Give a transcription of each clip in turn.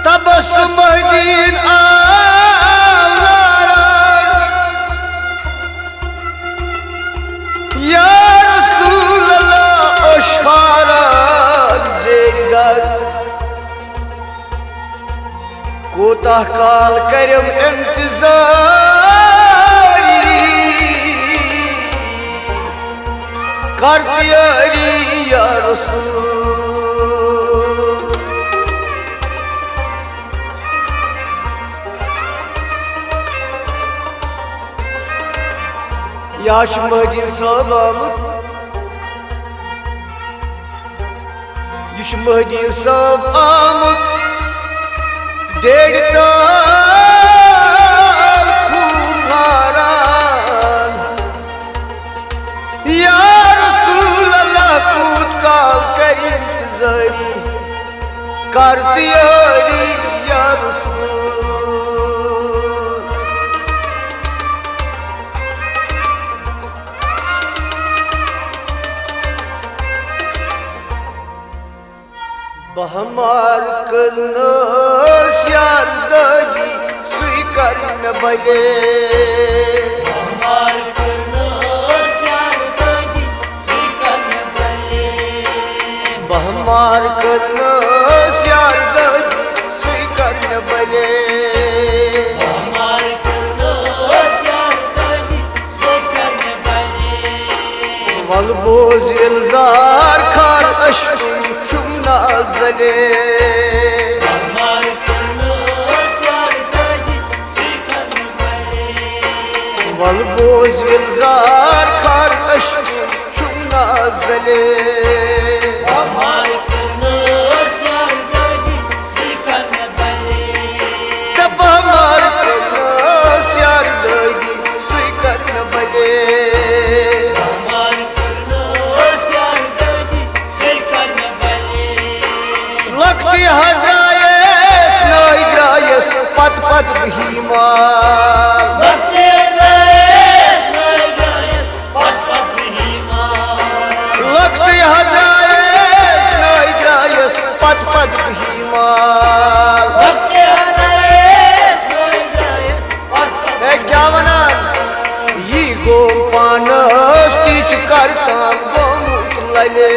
तबस्सुम दीन या रसूल अल्लाह ओशारा ज़ेरगर कोताह काल करम इंतज़ारी कर तैयारी या रसूल याश महदीन साहब आमुत यश महदीन साहब आमुत डेढ़ ताल खून हारान या रसूल अल्लाह कूद काल कर इंतज़ारी कर तैयारी या रसूल बहमार करनस यादगी सुई करन बले बहमार करनस यादगी सुई करन बले बहमार करनस यादगी सुई करन बले बहमार करनस यादगी सुई करन बले वल बोझ इल्जार खार अश्क नाज़ले बहमार करनस यादगी सुई करन बले वल बोझ इल्जार खार अश्क नाज़ले बहमार करनस यादगी सुई करन बले बहमार करनस यादगी सुई करन बले बहमार करनस यादगी सुई करन बले लक्ति हजायस नई द्रायस पत पत बहीमाल लक्ति हजायस नई द्रायस पत पत बहीमाल लक्ति हजायस नई द्रायस पत पत बहीमाल लक्ति हजायस नई द्रायस पत पत क्या वनान यी गो पानस तीच करताम गोमुत लले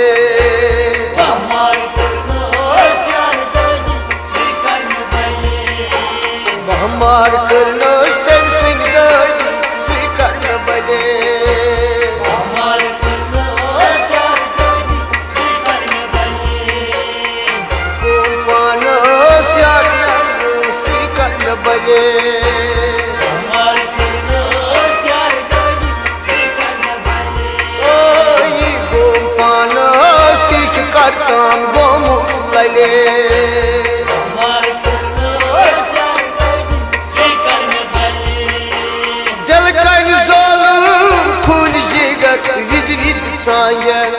बहमार करनस यादगी सुई करन बले बहमार करनस तम सिंदगी सुई करन बले बहमार करनस यादगी सुई करन बले गो पानस यादगी सुई करन बले बहमार करनस यादगी सुई करन बले यी गो पानस तीच करताम गोमुत लले बहमार करनस यादगी सुई करन बले दिल कन ज़ोलुम खून जिगर विज विज चांगन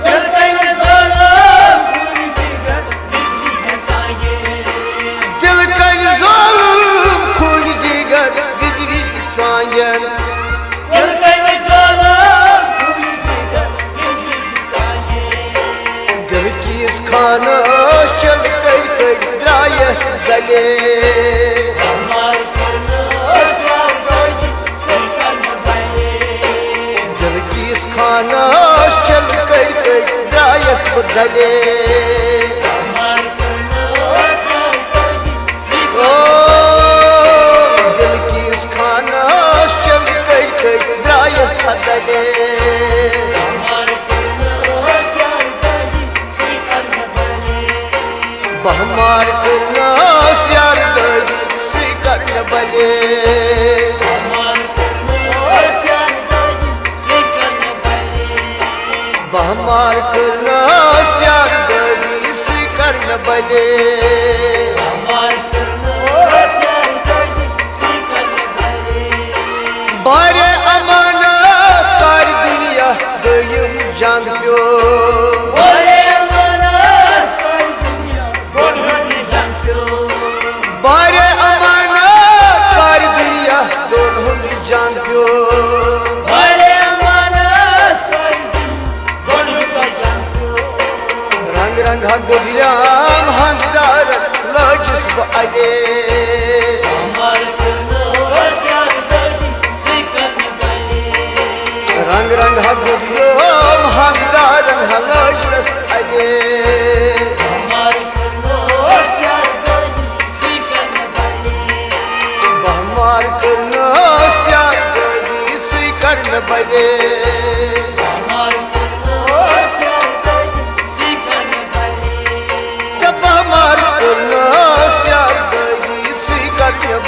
दिल कन ज़ोलुम खून जिगर विज विज चांगे दिल कन ज़ोलुम खून जिगर विज विज चांगन दिल कन ज़ोलुम खून जिगर विज विज चांगे दिल कीस खानस चल कर द्रायस गले बहमार करनस यादगी सुई करन बले दिल कीस खानस चल कर द्रायस गले बहमार करनस यादगी सुई ओ दिल कीस खानस चल कर द्रायस गले बहमार करनस यादगी सुई करन बले बहमार करनस यादगी सुई करन बले बहमार करनस यादगी सुई करन बले बहमार करनस यादगी सुई करन बले बहमार करनस यादगी सुई करन बले बारे अमानत कर दुनिया दोयम जंग प्यो ओरे अमानत कर दुनिया दोनों जंग गुदियाम हंदार लजस बे रंग रंग गुदियाम हंदार लजस अगे बहमार करना स्यार दगी स्वीकार बले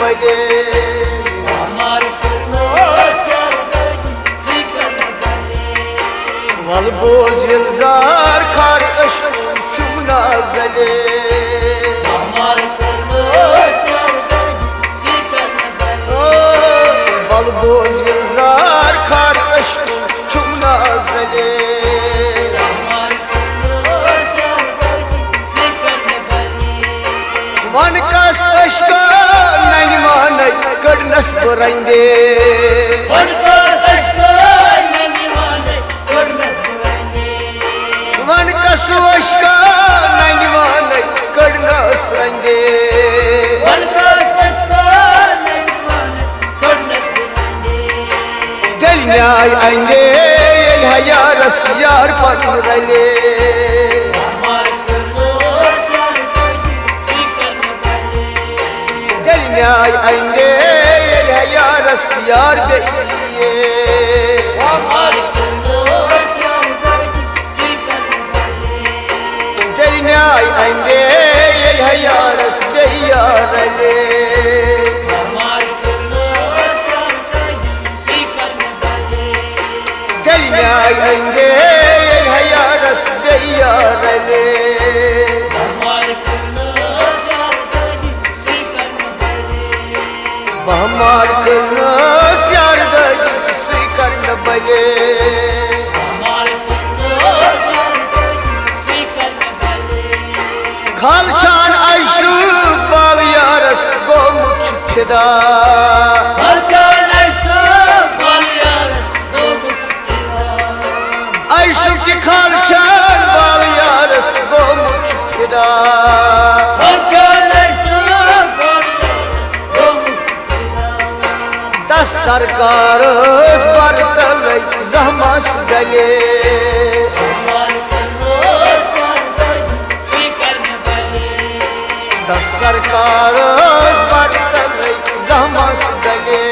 बले वल बोज यलजार खार चुमना जले वल बोज यलजार खार चुमना जले वन कस अश्का कड़नस बुराइंदे वन कसोशका नैनवान कड़नस रंगे दिल न्याय आएंगे यारस यार पन रंगे दिल न्याय आएंगे यारस यार बेइए दिल न्याय आएंगे यारस यार ले दिल न्याय आएंगे यारस यार ले बहमार करना स्यार दगी स्वीकार बले खालशान आयशु बाल यारस गो मुझ फिदा आयशु की खालशान बाल यारस गो मुझ फिदा सरकार बरतल जहमस गले सरकार बरतल जहमस गले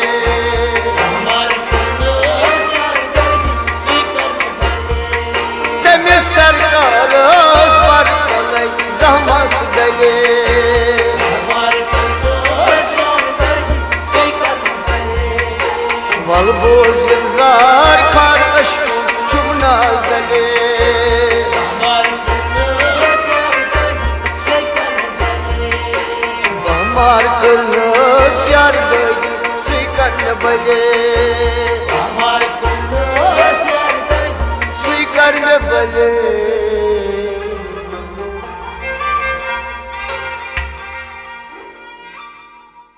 तमें सरकार बरतल जहमस गले वल बोज यलजार खार चुमना जले बहमार करना स्यार दगी स्वीकार बले स्वीकार बले